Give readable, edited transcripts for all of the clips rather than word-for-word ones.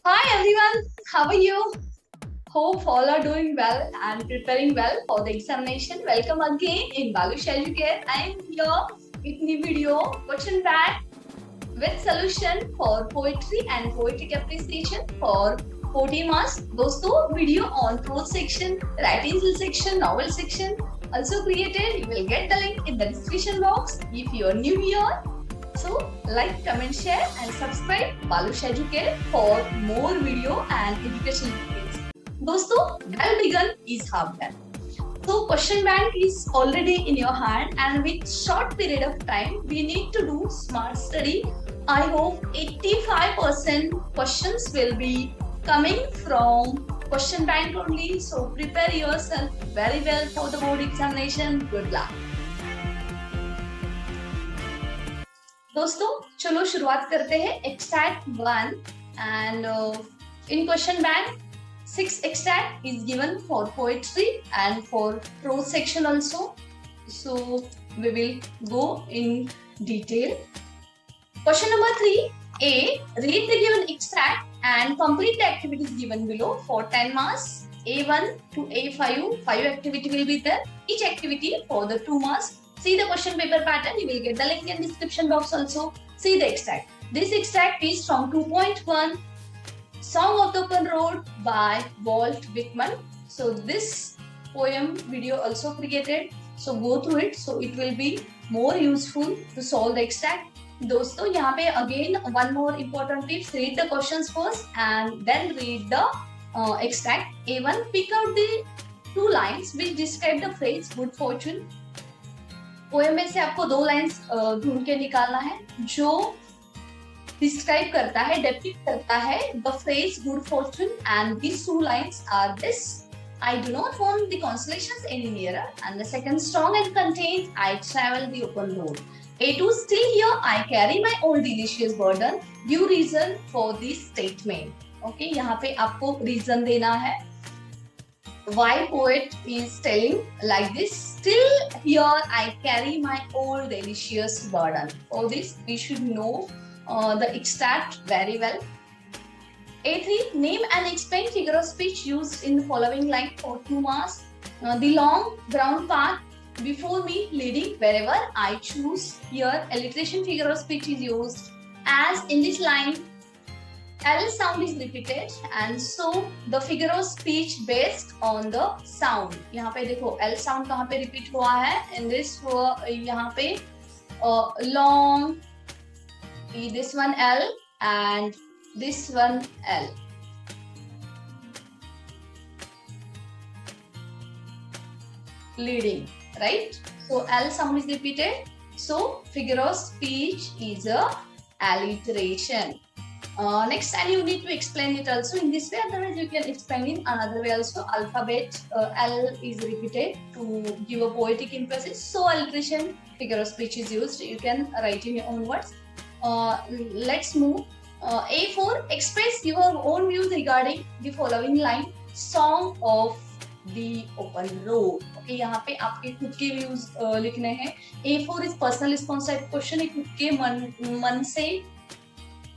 Hi everyone, how are you? Hope all are doing well and preparing well for the examination. Welcome again in Balush Educare. I am here with new video question bank with solution for poetry and poetic appreciation for 40 marks. दोस्तों video on prose section, writing skill section, novel section also created. You will get the link in the description box. If you are new here, so like, comment, share and subscribe Balush Educare for more video and education details. दोस्तों, well begun is half done. So question bank is already in your hand and with short period of time, we need to do smart study. I hope 85% questions will be coming from question bank only. So prepare yourself very well for the board examination. Good luck. दोस्तों चलो शुरुआत करते हैं extract 1 and in question bank 6 extract is given for poetry and for prose section also. So we will go in detail. Question number 3. A. Read the given extract and complete the activities given below for 10 marks. A1 to A5, 5 activity will be there. Each activity for the 2 marks. See the question paper pattern. You will get the link in description box also. See the extract. This extract is from 2.1 Song of the Open Road by Walt Whitman. So this poem video also created. So go through it. So it will be more useful to solve the extract. दोस्तों यहाँ पे again one more important tips. Read the questions first and then read the extract. A1. Pick out the 2 lines which describe the phrase good fortune. Poem में से आपको 2 lines ढूंढ के निकालना है जो डिस्क्राइब करता है, डेपिक्ट करता है the phrase good Fortune and these 2 lines are this: I do not want the constellations any nearer, and the second strong and contains I travel the open road. A2. Still here I carry my old delicious burden. Give reason for this statement. Okay, यहाँ पे आपको reason देना है why poet is telling like this. Still here I carry my old delicious burden. For this we should know the extract very well. A3. Name and explain figure of speech used in the following line for 2 marks. The long brown path before me leading wherever I choose. Here alliteration figure of speech is used as in this line L sound is repeated and so the figure of speech based on the sound. यहाँ पे देखो L sound कहाँ पे repeat हुआ है? In this यहाँ पे long, this one L and this one L. Leading, right? So L sound is repeated. So figure of speech is a alliteration. Next time you need to explain it also in this way, otherwise you can explain in another way also. Alphabet L is repeated to give a poetic emphasis, so alliteration figure of speech is used. You can write in your own words. Let's move. A4. Express your own views regarding the following line: Song of the Open Road. Okay, यहाँ पे आपके खुद के views लिखने हैं. A4 is personal response type question. एक खुद के मन से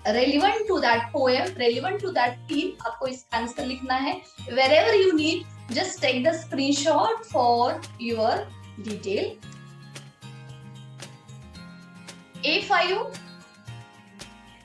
relevant to that poem, relevant to that theme, आपको इस आंसर लिखना है. Wherever you need, just take the screenshot for your detail. A5.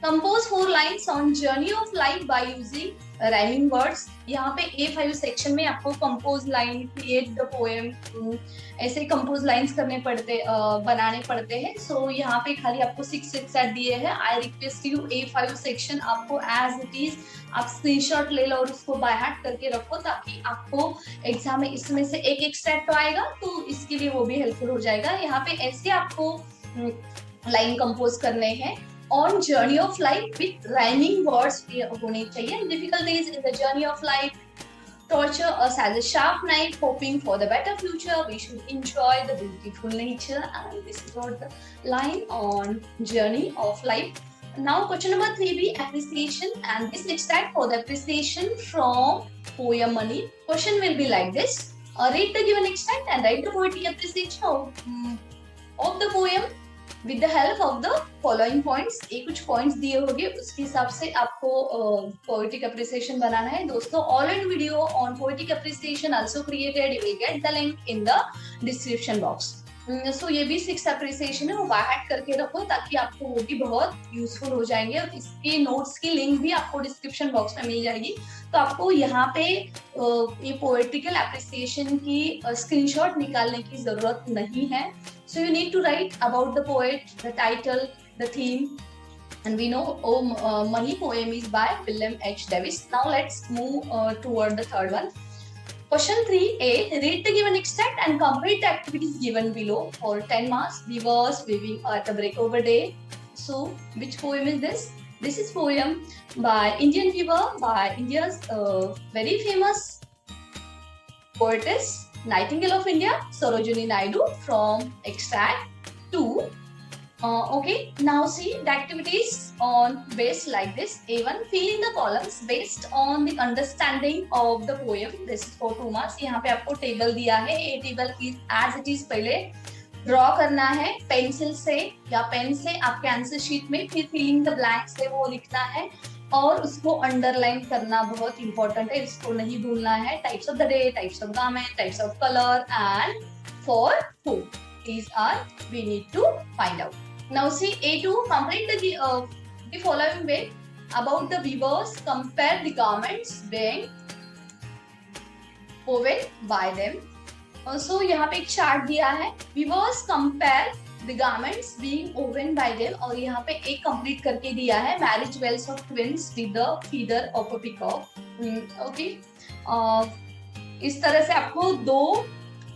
Compose 4 lines on journey of life by using rhyming words. यहाँ पे A5 सेक्शन में आपको compose line, create the poem, ऐसे compose lines करने पड़ते, बनाने पड़ते हैं. सो यहाँ पे खाली आपको 6 एक्सट्रैक्ट दिए हैं. I request you A5 section आपको एज इट इज आप स्क्रीनशॉट ले लो और उसको बाय हार्ट करके रखो ताकि आपको एग्जाम में इसमें से एक एक्सट्रैक्ट तो आएगा तो इसके लिए वो भी हेल्पफुल हो जाएगा. यहाँ पे ऐसे आपको लाइन कंपोज करने हैं. On journey of life with rhyming words होने चाहिए. Difficulties in the journey of life torture us as a sharp knife, hoping for the better future. We should enjoy the beautiful nature. And this is what the line on journey of life. Now question number 3B, appreciation, and this extract for the appreciation from poem Money. Question will be like this: read the given extract and write the poetic appreciation of the poem with the help of the following points. एक कुछ points दिए होंगे उसके हिसाब से आपको आपको poetic appreciation बनाना है दोस्तों, all in video on poetic appreciation also created, you will get the link in the description box. So ये भी 6 अप्रिसिएशन है, वो बाय हैड करके रखो ताकि आपको वो भी बहुत यूजफुल हो जाएंगे, और इसके नोट्स की लिंक भी आपको डिस्क्रिप्शन बॉक्स में मिल जाएगी। तो आपको यहाँ पे ये पोएटिकल अप्रिसिएशन की स्क्रीनशॉट निकालने की जरूरत नहीं है। So you need to write about the poet, the title, the theme, and we know Money poem is by William H. Davis. Now let's move toward the third one. Question 3a, read the given extract and complete the activities given below for 10 marks. Weavers weaving at a breakover day. So which poem is this? This is poem by Indian weaver, by India's very famous poetess, Nightingale of India, Sarojini Naidu, from extract 2. Okay, now see the activities on based like this. A1, fill in the columns based on the understanding of the poem. This is for 2 marks. यहाँ पे आपको table दिया है, ये table is as it is पहले draw करना है pencil से या पेन से आपके आंसर शीट में, फिर फिलिंग द ब्लैंक से वो लिखना है और उसको अंडरलाइन करना बहुत इंपॉर्टेंट है, इसको नहीं भूलना है। Types of the day, types of garment, types of colour and for who, these are we need to find out. Now see A2, complete the following way about the weavers, compare the garments being woven by them. So यहाँ पे एक chart दिया है, weavers compare the garments being woven by them, और यहाँ पे एक complete करके दिया है, marriage bells of twins with the feather of a peacock. Okay, इस तरह से आपको 2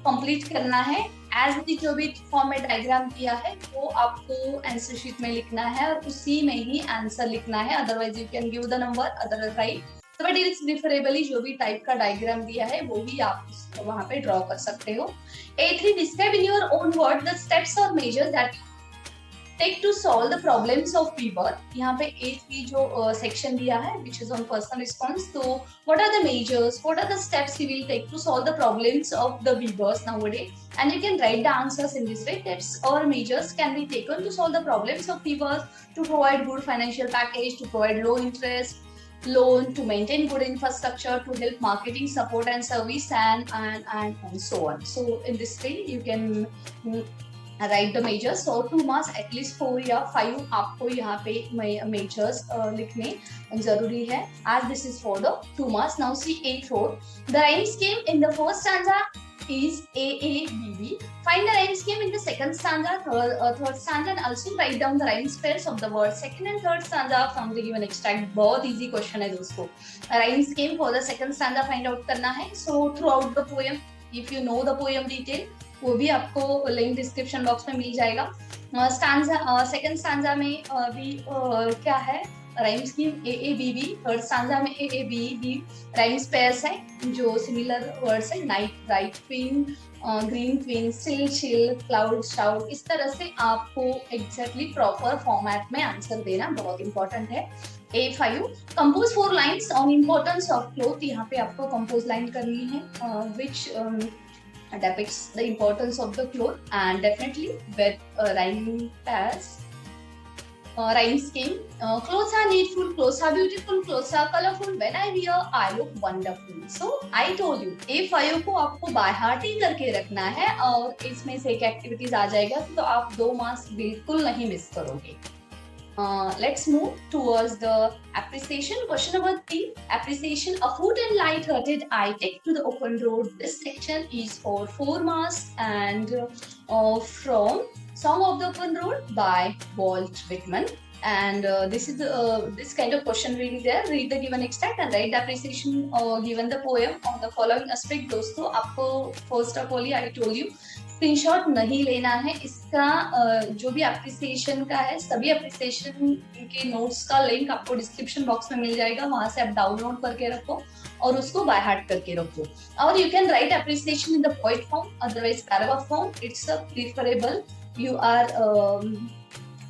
कंप्लीट करना है। एज इट जो भी फॉर्म में डायग्राम किया है वो आपको आंसर शीट में लिखना है और उसी में ही आंसर लिखना है, otherwise you can give the number otherwise, but it's preferably जो भी टाइप का डायग्राम दिया है वो ही आप वहां पे ड्रॉ कर सकते हो। A3, describe in your own word the steps और measures that take to solve the problems of weaver. यहाँ पे A3 जो section दिया है which is on personal response. So what are the measures, what are the steps you will take to solve the problems of the weavers nowadays, and you can write the answers in this way. Steps or measures can be taken to solve the problems of weavers, to provide good financial package, to provide low interest loan, to maintain good infrastructure, to help marketing, support and service, and so on. So in this way you can right the measures. so 2 marks at least 4 या 5 आपको यहाँ पे measures लिखने जरूरी है, as this is for the 2 marks. Now see A4, the rhyme scheme in the first stanza is AABB. Find the rhyme scheme in the second stanza, third stanza, and also write down the rhyme pairs of the words second and third stanza from the given extract. बहुत easy question है दोस्तों, rhyme scheme for the second stanza find out करना है। so throughout the poem, if you know the poem detail, वो भी आपको link description box में मिल जाएगा। स्टांजा सेकंड स्टांजा में भी क्या है, rhyme scheme AABB, third stanza में AABB राइम्स पेयर्स है जो सिमिलर वर्ड्स है, night, bright, queen, green queen, still, chill, cloud, shout, इस तरह से आपको एग्जैक्टली प्रॉपर फॉर्मेट में आंसर देना बहुत इंपॉर्टेंट है। A5, compose 4 lines on importance of cloth. यहाँ पे आपको कंपोज लाइन करनी है विच depicts the importance of the cloth, and definitely with rhyming pairs, rhyme scheme. Clothes are needful, clothes are beautiful, clothes are colorful, when I wear I look wonderful. So I told you A5 को आपको by heart ही करके रखना है और इसमें से एक activities आ जाएगा तो आप 2 मार्क्स बिल्कुल नहीं मिस करोगे। Let's move towards the appreciation. Question number 3, appreciation. A foot and light-hearted eye take to the open road. This section is for 4 marks and from Song of the Open Road by Walt Whitman. And this is this kind of question will be there. Read the given extract and write the appreciation given the poem on the following aspect. दोस्तों आपको first of all I told you screenshot नहीं लेना है, इसका जो भी appreciation का है सभी एप्रिसिएशन के नोट्स का लिंक आपको डिस्क्रिप्शन बॉक्स में मिल जाएगा, वहां से आप डाउनलोड करके रखो और उसको बाय हार्ट करके रखो। और you can write appreciation in the poet form, otherwise paragraph form, it's a preferable. You are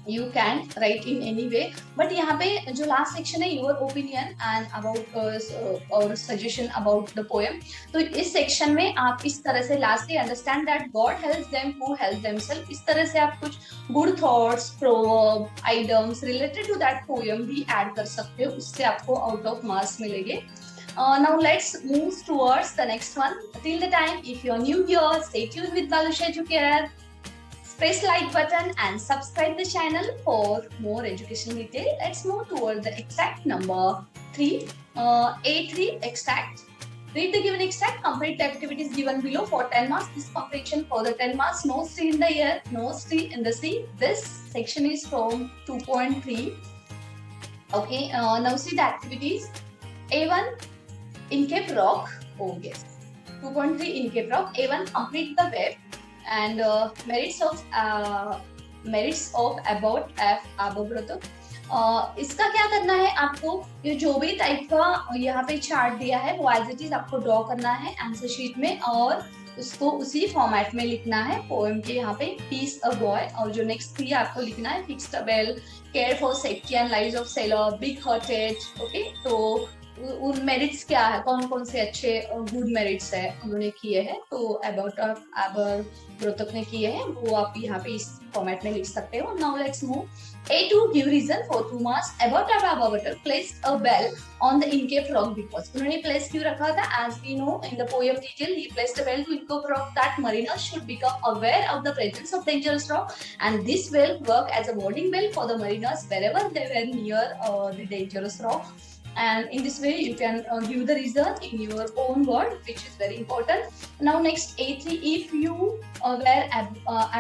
you can write in any way, but यहाँ पे जो लास्ट सेक्शन है योर ओपिनियन एंड अबाउट और suggestion about the poem, तो इस सेक्शन में आप इस तरह से lastly understand that God helps them who help themselves, इस तरह से आप कुछ good thoughts, proverb, items related to that poem भी ऐड कर सकते हो, उससे आपको आउट ऑफ मार्क्स मिलेंगे. Now let's move towards the next one. Till the time, if you're new here, stay tuned with Balush Educare. Press like button and subscribe the channel for more education detail. Let's move toward the extract number 3. A3 extract. Read the given extract. Complete the activities given below for 10 marks. This completion for the 10 marks. No tree in the air, no tree in the sea. This section is from 2.3. Okay. Now see the activities. A1. In Cape Rock, oh yes, 2.3 in Cape Rock. A1, complete the web and merits of about F Abobroto. इसका क्या करना है आपको, ये जो भी type का यहाँ पे चार्ट दिया है वो एज इट इज आपको ड्रॉ करना है आंसर शीट में और उसको उसी फॉर्मेट में लिखना है. पोएम के यहाँ पे पीस अ बॉय और जो नेक्स्ट थी आपको लिखना है fixed a bell, care for safety and lives of sailor, big hearted. Okay, तो उन मेरिट्स क्या है, कौन कौन से अच्छे गुड मेरिट्स है उन्होंने किए हैं, तो अबाउट एबरब्रोथक ने किए हैं, वो आप यहाँ पे इस फॉर्मेट में लिख सकते हो. Now let's move. A2, give reason for 2 marks. About Abercrombie placed a bell on the Incape Rock because उन्होंने place क्यों रखा था? As we know in the poem detail, he placed a bell to Incape Rock that mariners should become aware of the presence of dangerous rock, and this bell worked as a warning bell for the mariners wherever they were near the dangerous rock. And in this way you can give the reason in your own word, which is very important. Now next A3, if you were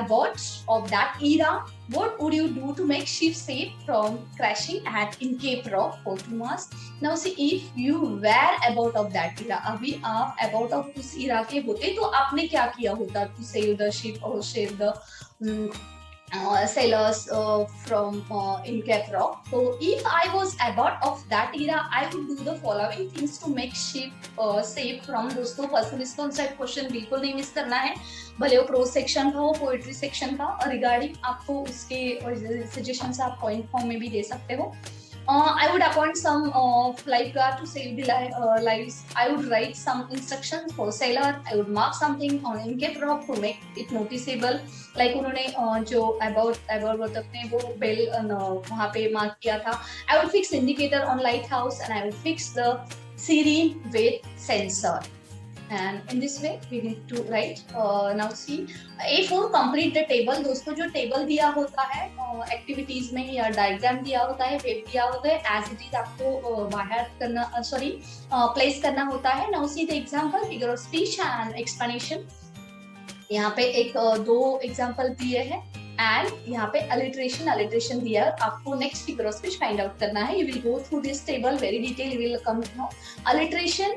abbot of that era, what would you do to make ship safe from crashing at in Cape Rock? For 2 marks. Now see, if you were abbot of that era, अभी आप abbot of उस era के होते तो आपने क्या किया होता to save the ship or save the sailors from in Cape Rock. So if I was abbot of that era, I would do the following things to make ship safe from. दोस्तों personal concept question बिल्कुल नहीं miss करना है, भले वो pros section का हो, poetry section का, और रिगार्डिंग आपको उसके सजेशंस आप पॉइंट फॉर्म में भी दे सकते हो. I would appoint some lifeguard to save the lives. I would write some instructions for sailor. I would mark something on Incape Rock to make it noticeable. Like उन्होंने जो Abercrombie ने वो bell वहाँ पे मार्क किया था. I would fix indicator on lighthouse and I would fix the siren with sensor. And in this way we need to write. Now see, A4, complete the table. दोस्तों जो table दिया होता है activities में या diagram दिया होता है, वेब दिया होता है, एज इट इज आपको बाहर करना प्लेस करना होता है. Now see the example, figure of speech and explanation. यहाँ पे एक दो एग्जांपल दिए हैं एंड यहाँ पे अलिट्रेशन दिया है. आपको next figure of speech find out करना है. You will go through this table very detail, you will come to know alliteration.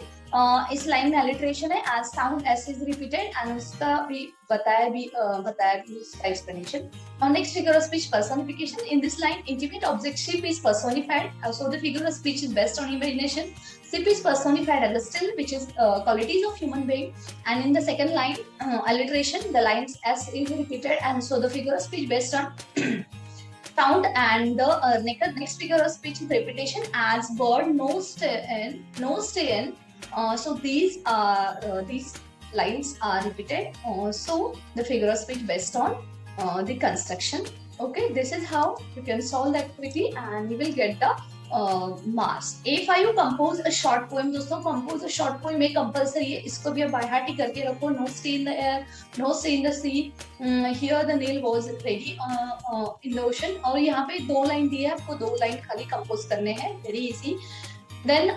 इस लाइन में अलिट्रेशन है, as sound S is repeated, and उसका भी बताया भी उसका explanation. Next figure of speech personification. In this line intimate object ship is personified, so the figure of speech is based on imagination. Ship is personified as a still, which is qualities of human being. And in the second line, alliteration, the lines s is repeated, and so the figure of speech based on sound. And the next figure of speech is repetition, as bird no stay in. So these lines are repeated. So the figure of speech based on the construction. Okay, this is how you can solve the activity and you will get the marks. A5, compose a short poem. दोस्तों compose a short poem एक compulsory है, इसको भी आप by heart ही करके रखो. No stay in the air, no stay in the sea. Here the nail was ready in the ocean. और यहाँ पे 2 लाइन दिए हैं, आपको 2 लाइन खाली compose करने हैं, very easy. Then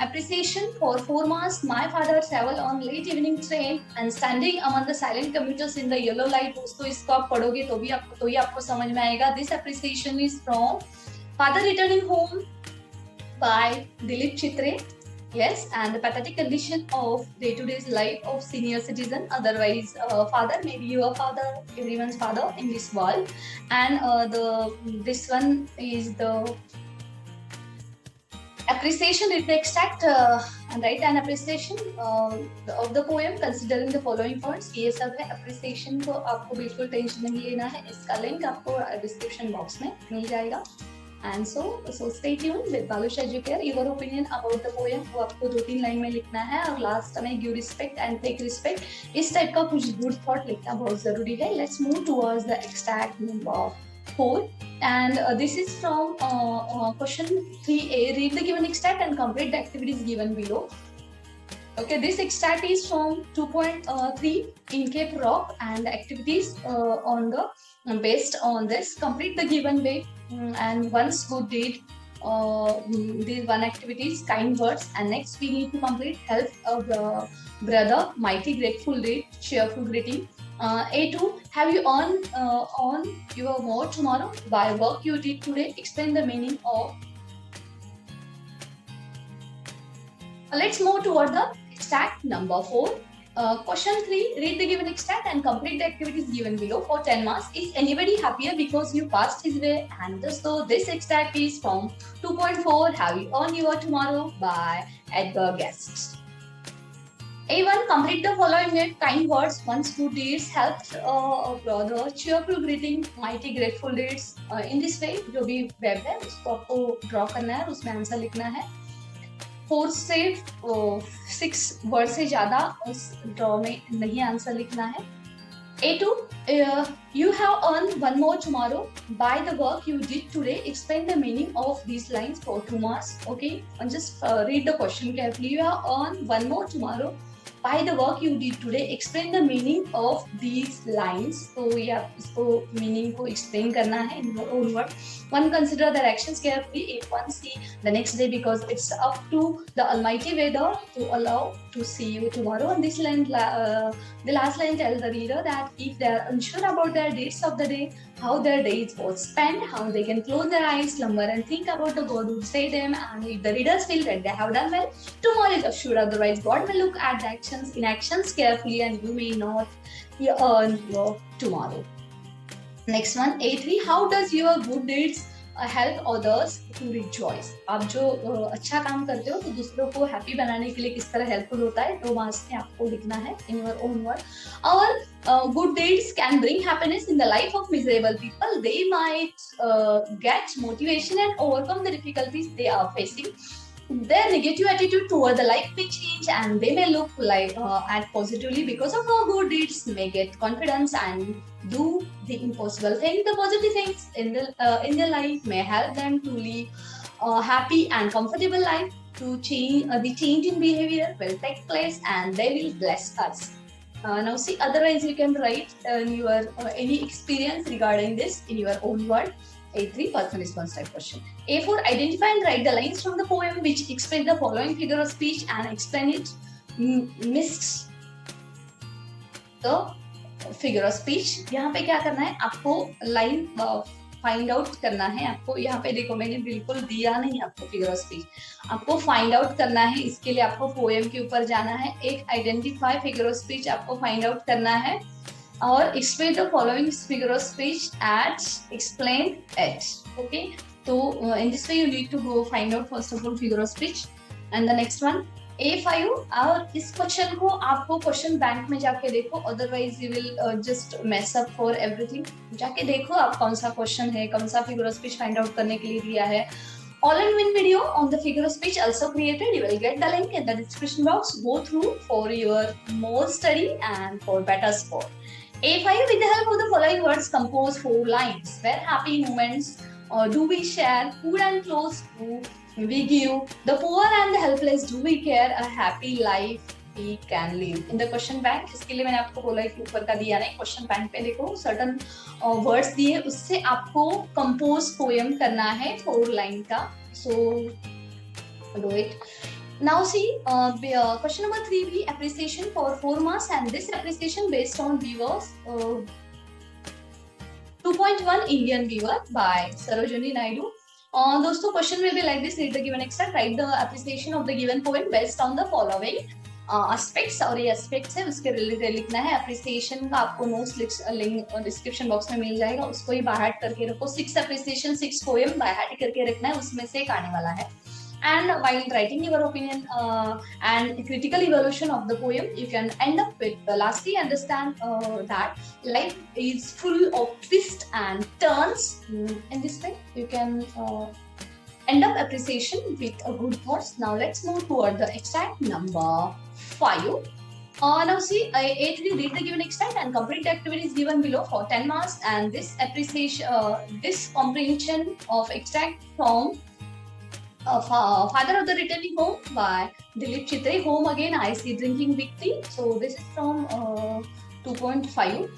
appreciation for 4 marks. My father traveled on late evening train and standing among the silent commuters in the yellow light. दोस्तों इसको आप पढ़ोगे तो ही आपको समझ में आएगा. This appreciation is from Father Returning Home by Dilip Chitre. Yes, and the pathetic condition of day-to-day life of senior citizen. Otherwise, father, maybe your father, everyone's father in this world. And this one is the appreciation with the extract. and write an appreciation of the poem considering the following points. ये सब है appreciation, को आपको बिल्कुल tension नहीं लेना है, इसका लिंक आपको डिस्क्रिप्शन बॉक्स में मिल जाएगा. And so stay tuned with Balush Educare. Your opinion about the poem वो आपको 2-3 लाइन में लिखना है, और लास्ट में give respect and take respect, इस टाइप का कुछ good thought लिखना बहुत जरूरी है. Let's move towards the extract number 4. And this is from question 3A. Read the given extract and complete the activities given below. Okay, this extract is from 2.3 in Cape Rock, and activities on the based on this. Complete the given way, and once good deed. These one activities, kind words, and next we need to complete help of the brother, mighty grateful deed, cheerful greeting. A2, have you on your more tomorrow by work you did today? Explain the meaning of. Let's move toward the extract number 4. Question 3, read the given extract and complete the activities given below for 10 marks. Is anybody happier because you passed his way? And so this extract is from 2.4, have you on your tomorrow by Edgar Guest. A1, complete the following with kind words, once good deeds, helped a brother, cheerful greeting, mighty grateful deeds. In this way, जो भी web है उसको आपको draw करना है, उसमें answer लिखना है. 4 से 6 वर्ड से ज्यादा उस ड्रॉ में नहीं आंसर लिखना है. A2, you have earned one more tomorrow by the work you did today. Explain the meaning of these lines for 2 marks. Okay, and just read the question carefully. You have earned one more tomorrow by the work you did today. Explain the meaning of these lines. तो ये आप इसको meaning को explain करना है in your own word. 1, consider the actions carefully. A1, see the next day because it's up to the Almighty weather to allow to see you tomorrow. And this line, the last line tells the reader that if they are unsure about their dates of the day, how their days was spent, how they can close their eyes, slumber and think about the God who saved them, and if the readers feel that they have done well, tomorrow is assured. Otherwise, God will look at the actions in actions carefully, and you may not earn your tomorrow. Next one, A3, how does your good deeds help others to rejoice? आप जो अच्छा काम करते हो तो दूसरों को happy बनाने के लिए किस तरह हेल्पफुल होता है, 2 मार्क्स में आपको लिखना है in your own word. Our good deeds can bring happiness in the life of miserable people. They might get motivation and overcome the difficulties they are facing. Their negative attitude toward the life may change, and they may look like act positively because of our good deeds. May get confidence and do the impossible thing. The positive things in their life may help them to live a happy and comfortable life. To change the change in behavior will take place, and they will bless us. Now see, otherwise you can write your any experience regarding this in your own word. A3, personal response type question. A4, identify and write the lines from the poem which explain the following figure of speech and explain it. Missed the figure of speech. यहाँ पे क्या करना है, आपको line find out करना है. आपको यहाँ पे देखो मैंने बिल्कुल दिया नहीं आपको फिगर ऑफ स्पीच, आपको फाइंड आउट करना है. इसके लिए आपको पोएम के ऊपर जाना है. एक आइडेंटिफाई फिगर ऑफ स्पीच आपको फाइंड आउट करना है, और explain the following figure of speech at explain it. Okay, so in this way you need to go find out first of all figure of speech. And the next one, A5, और इस question को आपको question bank में जाके देखो, otherwise you will just mess up for everything. जाके देखो आप कौन सा क्वेश्चन है, कौन सा figure of speech find out करने के लिए दिया है. All-in-one video on the figure of speech also created. You will get the link in the description box. Go through for your more study and for better score. A5, with the help of the following words, compose 4 lines. Where happy moments do we share? Food and clothes do we give? The poor and the helpless do we care? A happy life we can live. In the question bank, इसके लिए मैंने आपको बोला कि ऊपर का दिया नहीं, क्वेश्चन बैंक पे देखो certain words दिए, उससे आपको compose poem करना है 4 line का. So do it. Now see, question number 3B, appreciation for 4 marks, and this appreciation based on viewers 2.1 Indian viewer by Sarojini Naidu. दोस्तों question will be like this. Read the given extract, write the appreciation of the given poem based on the following aspects. और ये aspects है उसके related लिखना है. appreciation का आपको notes link description box में मिल जाएगा, उसको ही बाय हार्ट करके रखो. 6 appreciation 6 poem बाय हार्ट करके रखना है, उसमें से एक आने वाला है. And while writing your opinion and critical evaluation of the poem, you can end up with lastly understand that life is full of twists and turns. In this way, you can end up appreciation with a good thoughts. Now let's move toward the extract number 5. Now see, A3 read the given extract and complete the activities given below for 10 marks. And this appreciation, this comprehension of extract from Father of the Returning Home by Dilip Chitre. Home again, I see drinking big tea. So this is from 2.5.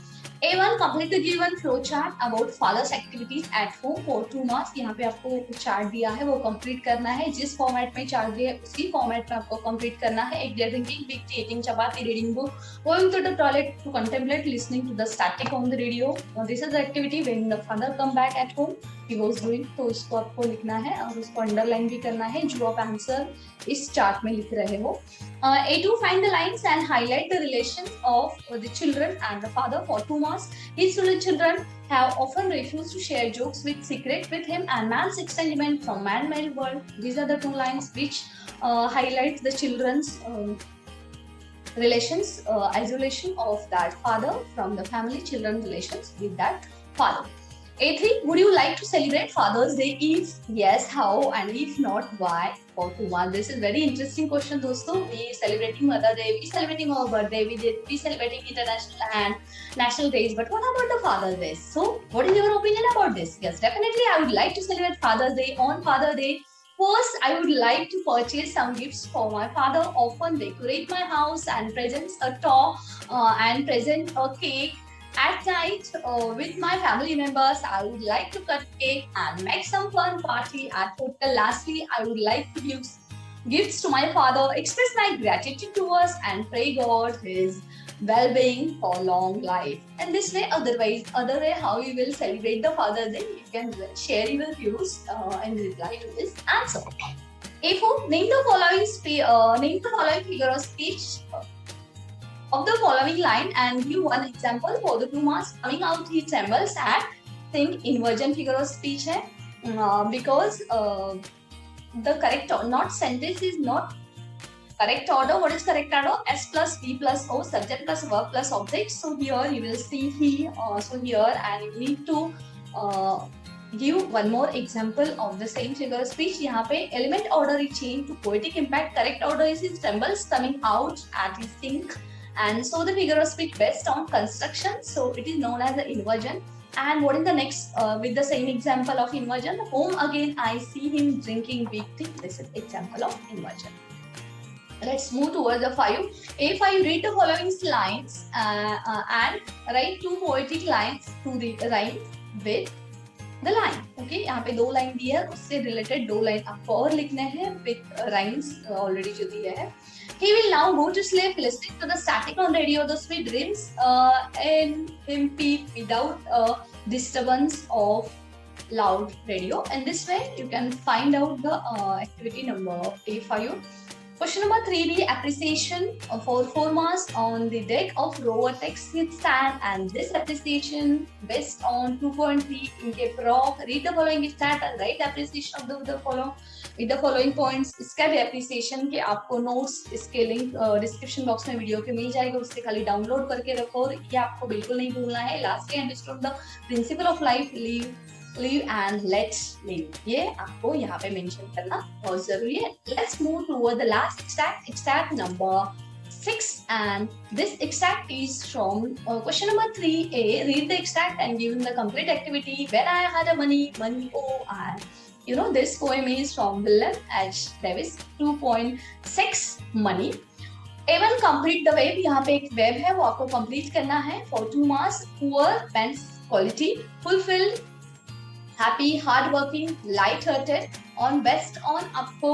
A1 complete the given flow chart about father's activities at home for 2 marks. यहाँ पे आपको chart दिया है वो complete करना है. जिस format में चार्ट दिया है उसी फॉर्मेट में आपको कंप्लीट करना है. एक day drinking big T, eating chapati, reading book, going to the toilet to contemplate, listening to the static on the radio. This is the activity when the father come back at home. He was doing. तो उसको आपको लिखना है और उसको underline भी करना है जो आप आंसर इस चार्ट में लिख रहे हो. A2 find the lines and highlight the relations of the children and the father for 2 marks. His children have often refused to share jokes with secret with him and man's experiment from man-made world. These are the 2 lines which highlight the children's relations, isolation of that father from the family, children relations with that father. A3, would you like to celebrate Father's Day? If yes, how? And if not, why? For 2 marks. This is very interesting question, दोस्तों. We celebrating Mother Day, we celebrating our birthday, we celebrating international and national days. But what about the Father's Day? So, what is your opinion about this? Yes, definitely, I would like to celebrate Father's Day. On Father's Day, first, I would like to purchase some gifts for my father. Often decorate my house and present a toy and present a cake. At night, with my family members, I would like to cut cake and make some fun party at hotel. Lastly, I would like to give gifts to my father, express my gratitude to us, and pray God his well-being for long life. And this way, other way, how you will celebrate the Father's Day, you can share your views and reply to this answer. A4, name the following figure of speech of the following line and give one example for the 2 marks. Coming out, he trembles at think inversion figure of speech hai, because the correct not sentence is not correct order. What is correct order? S plus V plus O, subject plus verb plus object. So here you will see he also here, and you need to give one more example of the same figure of speech. यहाँ पे element order is changed to poetic impact. Correct order is his trembles coming out at his think. And so the figure of speech based on construction, so it is known as the inversion. And what is the next with the same example of inversion? Home again, I see him drinking big tea. This is example of inversion. Let's move towards the 5. A5, read the following lines and write 2 poetic lines to rhyme with the line. Okay, यहाँ पे 2 line दी है, उससे related 2 line आपको और लिखने हैं with rhymes already जो दिया है. He will now go to sleep, listening to the static on radio, the sweet dreams in him peep without disturbance of loud radio. And this way, you can find out the activity number A5. Question number 3B, appreciation for 4 marks on the deck of rower text stand, and this appreciation based on 2.3 in Cape Rock. Read the following stat and write appreciation of the following with the following points. इसका भी appreciation के आपको notes इसके link description box में video के मिल जाएगा, उससे खाली डाउनलोड करके रखो. ये आपको बिल्कुल नहीं भूलना है. Lastly, understood the principle of life, live and let live. ये आपको यहाँ पे मेंशन करना बहुत जरूरी है. Let's move toward the last extract number 6, and this extract is from question number 3A. Read the extract and give the complete activity. When I had a money, oh, and you know this poem is from William H. Davis. 2.6 money. A1 complete the web. यहाँ पे एक web है, वो आपको complete करना है for 2 marks. Poor, best quality, fulfilled, happy, hardworking, light-hearted. On best on आपको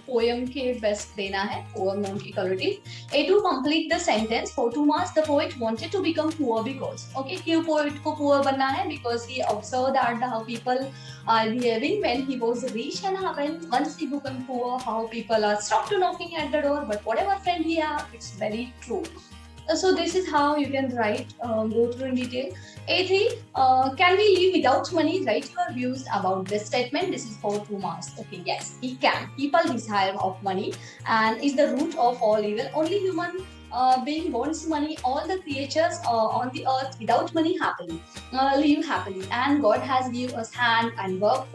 poem के best देना है, poem की quality. A2 complete the sentence for 2 marks. The poet wanted to become poor because, okay, क्यों poet को poor बनना है? Because he observed that how people are behaving when he was rich, and when once he became poor, how people are stopped knocking at the door. But whatever friend he have, it's very true. So this is how you can write, go through in detail. A3, can we live without money? Write your views about this statement. This is for 2 marks. Okay, yes, we can. People desire of money and is the root of all evil. Only human being wants money. All the creatures on the earth without money happily live happily. And God has given us hand and work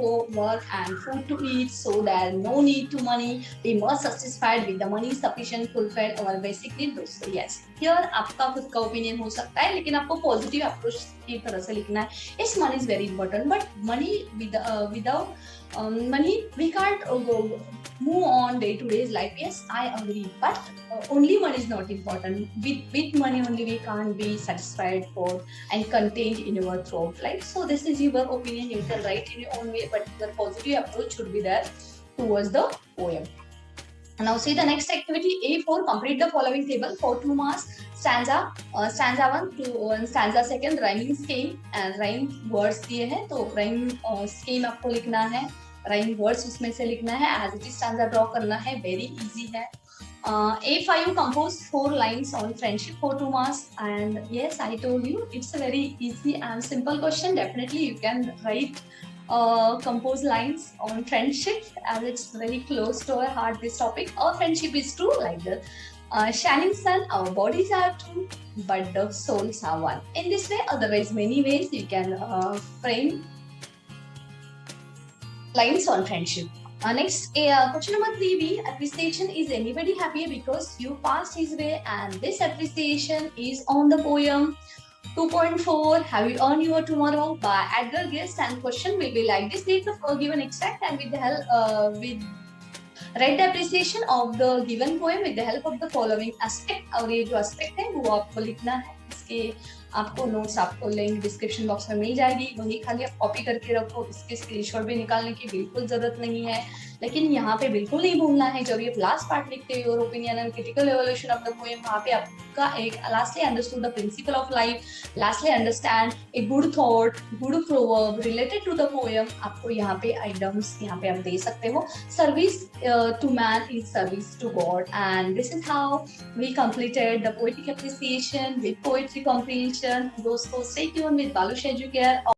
and food to eat. So there no need to money. We must satisfied with the money sufficient fulfill our basic need. दोस्तों yes, here आपका खुद का opinion हो सकता है, लेकिन आपको positive approach की तरह से लिखना है. Yes, money is very important, but money without money we can't move on day to day's life. Yes, I agree, but only money is not important. With money only we can't be satisfied for and contained in your throughout life. So this is your opinion. You can write in your own way, but the positive approach should be there towards the poem. Now see the next activity A4. Complete the following table for 2 marks. Stanza 1 to stanza 2 rhyming scheme and rhyme words दिए हैं, तो rhyme scheme आपको लिखना है, rhyme words उसमें से लिखना है, as it is stanza draw करना है, very easy है. A5 compose 4 lines on friendship for 2 marks, and yes, I told you it's a very easy and simple question. Definitely you can write compose lines on friendship, as it's very close to our heart, this topic. Our friendship is true, like the shining sun, our bodies are two, but the souls are one. In this way, otherwise many ways you can frame lines on friendship. Next, question number 3b. Appreciation: is anybody happier because you passed his way? And this appreciation is on the poem. 2.4. Have you earned your tomorrow by Edgar Guest? And question will be like this: take the given extract and with the help write the appreciation of the given poem with the help of the following aspect. और ये जो aspect है वो आपको लिखना है. इसके आपको नोट्स आपको लिंक डिस्क्रिप्शन बॉक्स में मिल जाएगी, वही खाली आप कॉपी करके रखो. इसके स्क्रीनशॉट भी निकालने की बिल्कुल जरूरत नहीं है, लेकिन यहाँ पे बिल्कुल नहीं भूलना है जब ये लास्ट पार्ट लिखते हो, your opinion and critical evolution of the poem, वहाँ पे आपका एक lastly understood the principle of life, lastly understand a good thought, good proverb related to the poem. आपको यहाँ पे आइटम्स यहाँ पे आप दे सकते हो. Service to man is service to God, and this is how we completed the poetic appreciation with poetry comprehension. Dosto, stay tuned with Balush Educare.